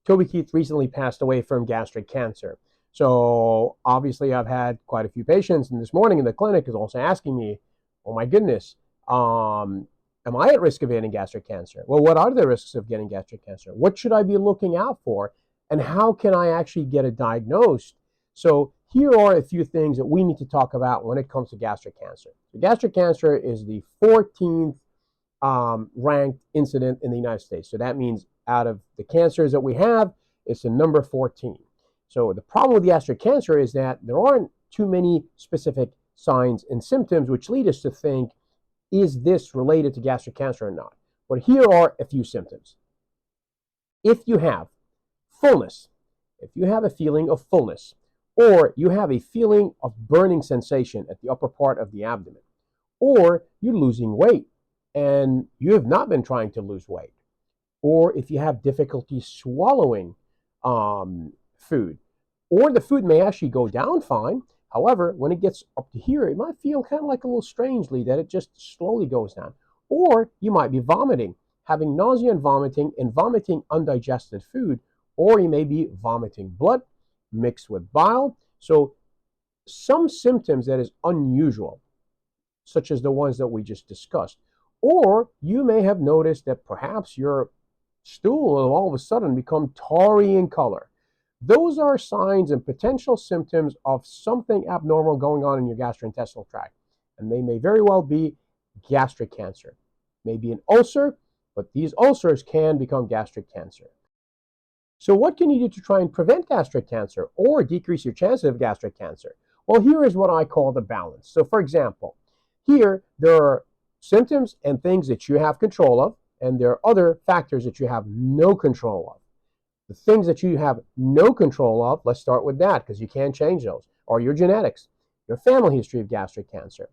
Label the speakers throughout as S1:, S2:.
S1: Toby Keith recently passed away from gastric cancer. So obviously I've had quite a few patients, and this morning in the clinic is also asking me, oh my goodness, am I at risk of getting gastric cancer? Well, what are the risks of getting gastric cancer? What should I be looking out for? And how can I actually get it diagnosed? So here are a few things that we need to talk about when it comes to gastric cancer. So gastric cancer is the 14th ranked incident in the United States. So that means out of the cancers that we have, it's the number 14. So the problem with gastric cancer is that there aren't too many specific signs and symptoms which lead us to think, is this related to gastric cancer or not? But here are a few symptoms. If you have fullness, if you have a feeling of fullness, or you have a feeling of burning sensation at the upper part of the abdomen, or you're losing weight and you have not been trying to lose weight, or if you have difficulty swallowing food, or the food may actually go down fine. However, when it gets up to here, it might feel kind of like a little strangely that it just slowly goes down. Or you might be vomiting, having nausea and vomiting undigested food, or you may be vomiting blood mixed with bile. So some symptoms that is unusual, such as the ones that we just discussed. Or you may have noticed that perhaps your stool will all of a sudden become tarry in color. Those are signs and potential symptoms of something abnormal going on in your gastrointestinal tract. And they may very well be gastric cancer. Maybe an ulcer, but these ulcers can become gastric cancer. So what can you do to try and prevent gastric cancer or decrease your chances of gastric cancer? Well, here is what I call the balance. So for example, here there are symptoms and things that you have control of, and there are other factors that you have no control of. The things that you have no control of, let's start with that because you can't change those, are your genetics, your family history of gastric cancer.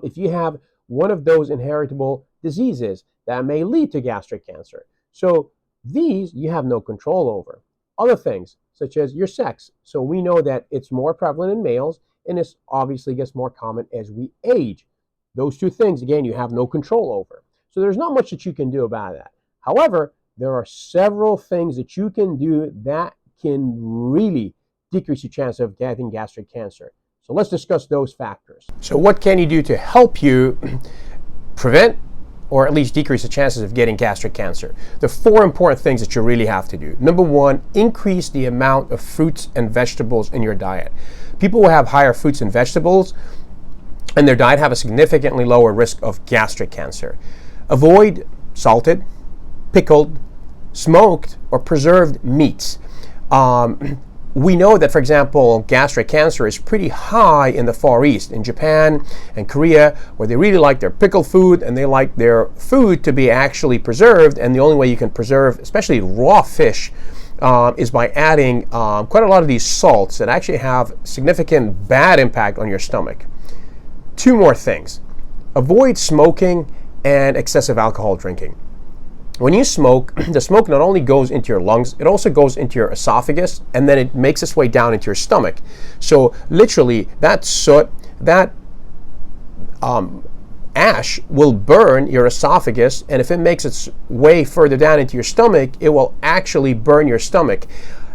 S1: If you have one of those inheritable diseases that may lead to gastric cancer. So these you have no control over. Other things, such as your sex. So we know that it's more prevalent in males, and this obviously gets more common as we age. Those two things, again, you have no control over. So there's not much that you can do about that. However, there are several things that you can do that can really decrease your chance of getting gastric cancer. So let's discuss those factors. So what can you do to help you prevent or at least decrease the chances of getting gastric cancer? The 4 important things that you really have to do. Number 1, increase the amount of fruits and vegetables in your diet. People who have higher fruits and vegetables in their diet have a significantly lower risk of gastric cancer. Avoid salted, pickled, smoked, or preserved meats. We know that, for example, gastric cancer is pretty high in the Far East, in Japan and Korea, where they really like their pickled food and they like their food to be actually preserved. And the only way you can preserve, especially raw fish, is by adding quite a lot of these salts that actually have significant bad impact on your stomach. 2 more things. Avoid smoking and excessive alcohol drinking. When you smoke, the smoke not only goes into your lungs, it also goes into your esophagus, and then it makes its way down into your stomach. So literally, that soot, that ash will burn your esophagus, and if it makes its way further down into your stomach, it will actually burn your stomach.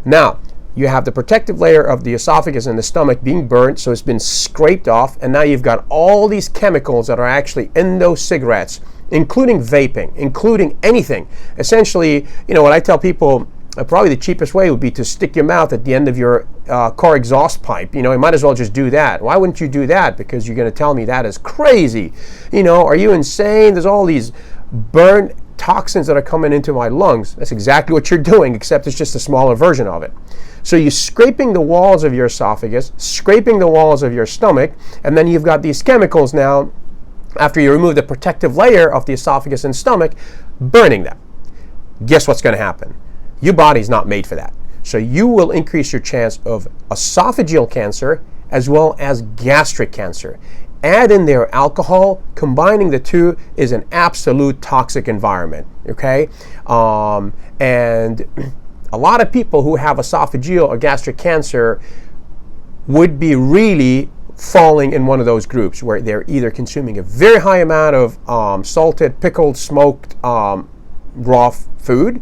S1: Now, you have the protective layer of the esophagus and the stomach being burnt, so it's been scraped off, and now you've got all these chemicals that are actually in those cigarettes, including vaping, including anything. Essentially, you know, what I tell people, probably the cheapest way would be to stick your mouth at the end of your car exhaust pipe. You know, you might as well just do that. Why wouldn't you do that? Because you're going to tell me that is crazy. You know, are you insane? There's all these burnt toxins that are coming into my lungs. That's exactly what you're doing, except it's just a smaller version of it. So you're scraping the walls of your esophagus, scraping the walls of your stomach, and then you've got these chemicals now, after you remove the protective layer of the esophagus and stomach, burning them. Guess what's going to happen? Your body's not made for that. So you will increase your chance of esophageal cancer as well as gastric cancer. Add in there alcohol. Combining the two is an absolute toxic environment, okay? And a lot of people who have esophageal or gastric cancer would be really falling in one of those groups where they're either consuming a very high amount of salted, pickled, smoked, raw food,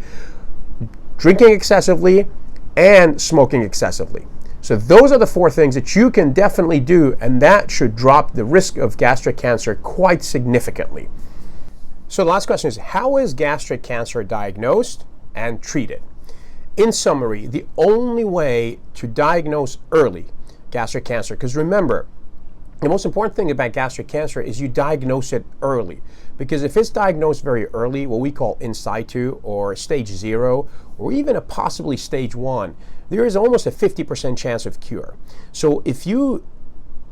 S1: drinking excessively, and smoking excessively. So those are the 4 things that you can definitely do, and that should drop the risk of gastric cancer quite significantly. So the last question is, how is gastric cancer diagnosed and treated? In summary, the only way to diagnose early gastric cancer, because remember, the most important thing about gastric cancer is you diagnose it early. Because if it's diagnosed very early, what we call in situ or stage 0, or even a possibly stage 1, there is almost a 50% chance of cure. So if you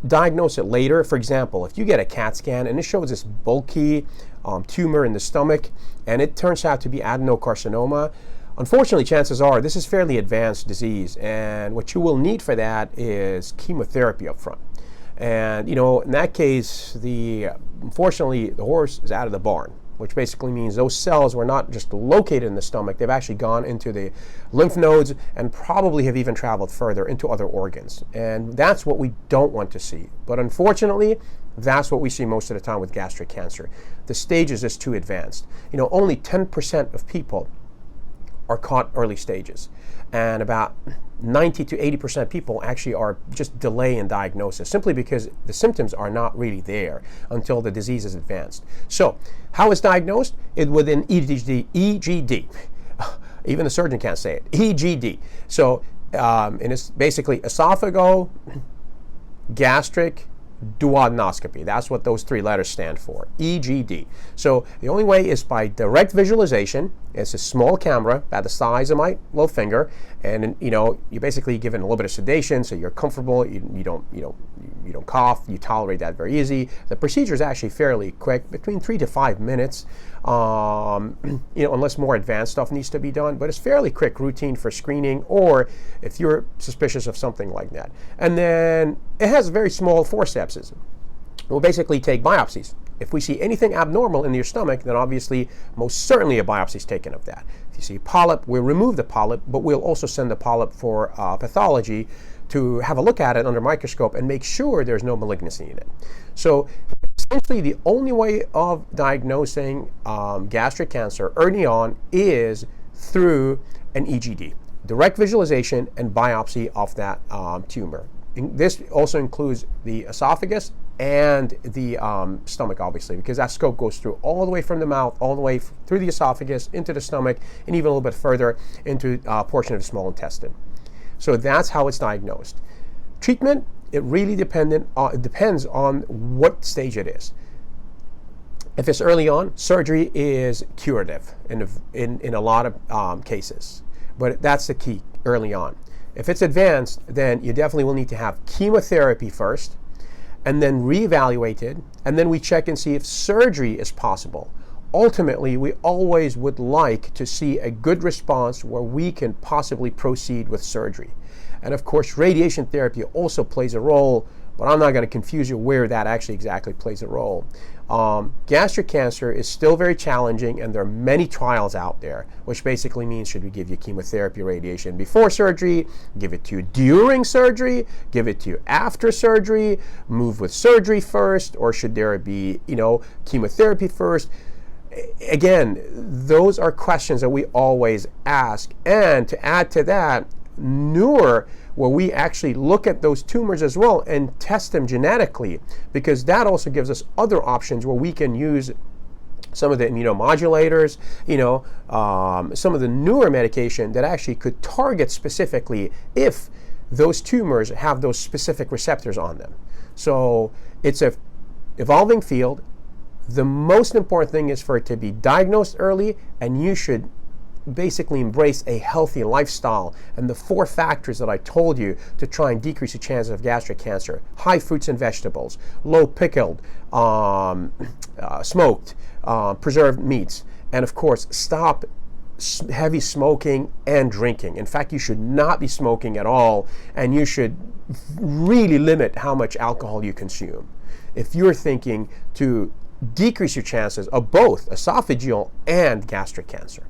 S1: diagnose it later, for example, if you get a CAT scan and it shows this bulky tumor in the stomach and it turns out to be adenocarcinoma, unfortunately, chances are this is fairly advanced disease, and what you will need for that is chemotherapy up front. And in that case, unfortunately, the horse is out of the barn, which basically means those cells were not just located in the stomach, they've actually gone into the lymph nodes and probably have even traveled further into other organs. And that's what we don't want to see. But unfortunately, that's what we see most of the time with gastric cancer. The stage is just too advanced. Only 10% of people are caught early stages, and about 90 to 80% of people actually are just delay in diagnosis, simply because the symptoms are not really there until the disease is advanced. So how is diagnosed? It with an EGD. Even the surgeon can't say it. EGD. So and it's basically esophago, gastric, duodenoscopy. That's what those 3 letters stand for, EGD. So the only way is by direct visualization. It's a small camera about the size of my little finger, and you're basically given a little bit of sedation, so you're comfortable. You don't cough. You tolerate that very easy. The procedure is actually fairly quick, between 3 to 5 minutes, unless more advanced stuff needs to be done. But it's fairly quick routine for screening, or if you're suspicious of something like that. And then it has very small forceps. We'll basically take biopsies. If we see anything abnormal in your stomach, then obviously, most certainly a biopsy is taken of that. If you see a polyp, we'll remove the polyp, but we'll also send the polyp for pathology to have a look at it under microscope and make sure there's no malignancy in it. So essentially, the only way of diagnosing gastric cancer early on is through an EGD, direct visualization and biopsy of that tumor. This also includes the esophagus and the stomach, obviously, because that scope goes through all the way from the mouth, all the way through the esophagus, into the stomach, and even a little bit further into a portion of the small intestine. So that's how it's diagnosed. Treatment, it really depends on what stage it is. If it's early on, surgery is curative in a lot of cases, but that's the key early on. If it's advanced, then you definitely will need to have chemotherapy first, and then reevaluated, and then we check and see if surgery is possible. Ultimately, we always would like to see a good response where we can possibly proceed with surgery. And of course, radiation therapy also plays a role, but I'm not going to confuse you where that actually exactly plays a role. Gastric cancer is still very challenging, and there are many trials out there, which basically means, should we give you chemotherapy, radiation before surgery, give it to you during surgery, give it to you after surgery, move with surgery first, or should there be, chemotherapy first? Again, those are questions that we always ask. And to add to that, newer, where we actually look at those tumors as well and test them genetically, because that also gives us other options where we can use some of the immunomodulators, some of the newer medication that actually could target specifically if those tumors have those specific receptors on them. So it's an evolving field. The most important thing is for it to be diagnosed early, and you should basically embrace a healthy lifestyle and the 4 factors that I told you to try and decrease the chances of gastric cancer: high fruits and vegetables, low pickled, smoked, preserved meats, and of course stop heavy smoking and drinking. In fact, you should not be smoking at all, and you should really limit how much alcohol you consume if you're thinking to decrease your chances of both esophageal and gastric cancer.